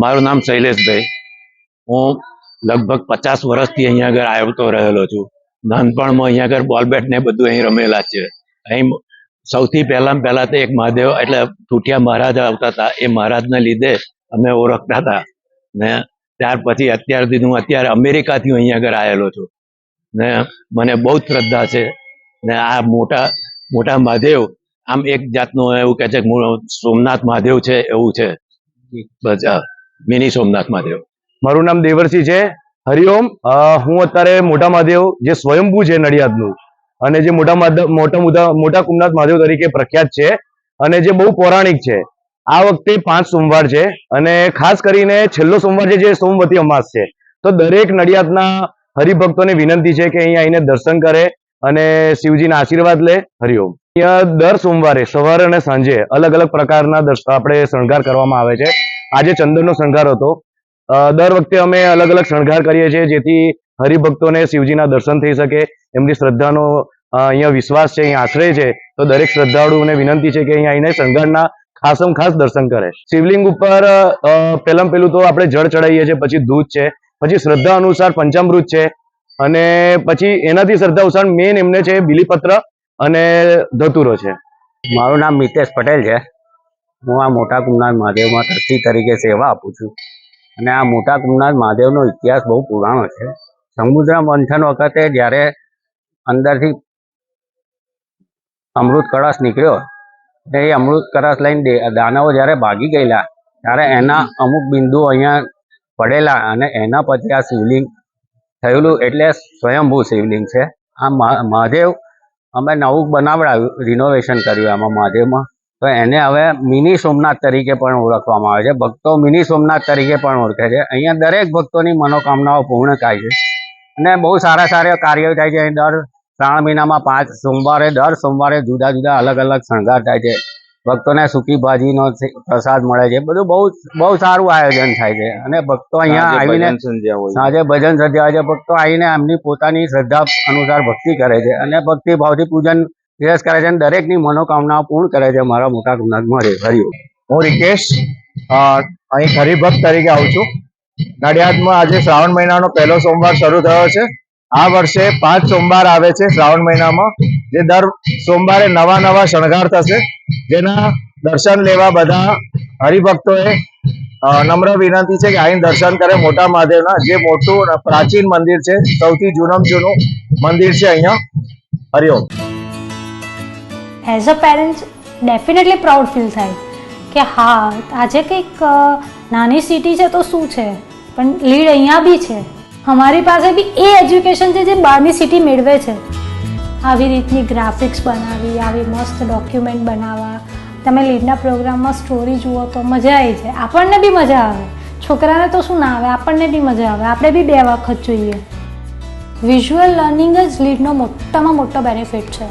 મારું નામ શૈલેષભાઈ. હું લગભગ 50 વર્ષથી અહીંયા આગળ આવતો રહેલો છું. નાનપણમાં અહીંયા આગળ બોલ બેટ ને બધું અહીં રમેલા છે. અહીં સૌથી પહેલા તો એક મહાદેવ એટલે ઠુઠિયા મહારાજ આવતા હતા. એ મહારાજના લીધે અમે ઓળખતા હતા. ને ત્યાર પછી અત્યાર સુધી હું અત્યારે અમેરિકાથી અહીંયા આગળ આવેલો છું. ને મને બહુ જ શ્રદ્ધા છે. ને આ મોટા મહાદેવ આમ એક જાતનું એવું કે છે સોમનાથ મહાદેવ છે એવું છે. બસ મિની સોમનાથ મહાદેવ. મારું નામ દેવરસિંહ છે. હરિઓમ. હું અત્યારે મોટા મહાદેવ જે સ્વયંભૂ છે નડિયાદનું અને જે મોટા કુમનાથ મહાદેવ તરીકે પ્રખ્યાત છે અને જે બહુ પૌરાણિક છે. આ વખતે 5 સોમવાર છે અને ખાસ કરીને છેલ્લો સોમવાર છે જે સોમવતી અમાસ છે. તો દરેક નડિયાદના હરિભક્તોને વિનંતી છે કે અહીંયા આવીને દર્શન કરે અને શિવજીના આશીર્વાદ લે. હરિઓમ. અહીંયા દર સોમવારે સવારે અને સાંજે અલગ અલગ પ્રકારના આપણે શણગાર કરવામાં આવે છે. આજે ચંદનનો શણગાર હતો. દર વખતે અમે અલગ અલગ શણગાર કરીએ છીએ જેથી હરિભક્તોને શિવજીના દર્શન થઈ શકે. એમની શ્રદ્ધાનો અહીંયા વિશ્વાસ છે, અહીંયા આશ્રય છે. તો દરેક શ્રદ્ધાળુઓને વિનંતી છે કે અહીંયા આવીને શણગારના ખાસ દર્શન કરે. શિવલિંગ ઉપર પહેલું તો આપણે જળ ચડાવીએ છીએ, પછી દૂધ છે, પછી શ્રદ્ધા અનુસાર પંચામૃત છે અને પછી એનાથી શ્રદ્ધા અનુસાર મેન એમને છે બીલીપત્ર અને ધતુરો છે. મારું નામ મિતેશ પટેલ છે. હું આ મોટા કુમનાથ મહાદેવમાં ટ્રસ્ટી તરીકે સેવા આપું છું અને આ મોટા કુમનાથ મહાદેવનો ઇતિહાસ બહુ પુરાણો છે. સમુદ્ર મંથન વખતે જ્યારે અંદરથી અમૃત કળશ નીકળ્યો એ અમૃત કળશ લઈને દાનવો જ્યારે ભાગી ગયેલા ત્યારે એના અમુક બિંદુ અહીંયા પડેલા અને એના પછી આ શિવલિંગ થયેલું એટલે સ્વયંભૂ શિવલિંગ છે. આ મહાદેવ અમે નવું બનાવડાવ્યું, રિનોવેશન કર્યું આમાં મહાદેવમાં. તો એને હવે મિની સોમનાથ તરીકે પણ ઓળખવામાં આવે છે. ભક્તો મિની સોમનાથ તરીકે પણ ઓળખે છે. અહીંયા દરેક ભક્તોની મનોકામનાઓ પૂર્ણ થાય છે અને બહુ સારા કાર્યો થાય છે. દર શ્રાવણ મહિનામાં 5 સોમવારે દર સોમવારે જુદા અલગ શણગાર થાય છે. ભક્તોને સૂકી ભાજીનો પ્રસાદ મળે છે. બધું બહુ સારું આયોજન થાય છે અને ભક્તો અહીંયા આવીને સાંજે ભજન સંધ્યા હોય છે. ભક્તો આવીને એમની પોતાની શ્રદ્ધા અનુસાર ભક્તિ કરે છે અને ભક્તિ ભાવથી પૂજન વિરસ કરે છે અને દરેકની મનોકામનાઓ પૂર્ણ કરે છે. મારા મોટા કુમનાથ મહાદેવ. હરિઓમ. હું રિકેશ અહીં હરિભક્ત તરીકે આવું છું. નડિયાદમાં આજે શ્રાવણ મહિનાનો પહેલો સોમવાર શરૂ થયો છે. આ વર્ષે 5 સોમવાર આવે છે શ્રાવણ મહિનામાં, જે દર સોમવારે નવા શણગાર થશે, જેના દર્શન લેવા બધા હરિભક્તોએ નમ્ર વિનંતી છે કે આવીને દર્શન કરે મોટા મહાદેવના. જે મોટું પ્રાચીન મંદિર છે, સૌથી જૂનું મંદિર છે અહીંયા. Hariom. As a parents definitely proud feel થાય કે હા આજે કંઈક નાની સિટી છે તો શું છે, પણ લીડ અહીંયા બી છે. અમારી પાસે બી એ એજ્યુકેશન છે જે બહારની સિટી મેળવે છે. આવી રીતની ગ્રાફિક્સ બનાવી, આવી મસ્ત ડોક્યુમેન્ટ બનાવવા, તમે લીડના પ્રોગ્રામમાં સ્ટોરી જુઓ તો મજા આવી જાય. આપણને બી મજા આવે, છોકરાને તો શું ના આવે, આપણને બી મજા આવે. આપણે બી 2 વખત જોઈએ. વિઝ્યુઅલ લર્નિંગ જ લીડનો મોટામાં મોટો બેનિફિટ છે.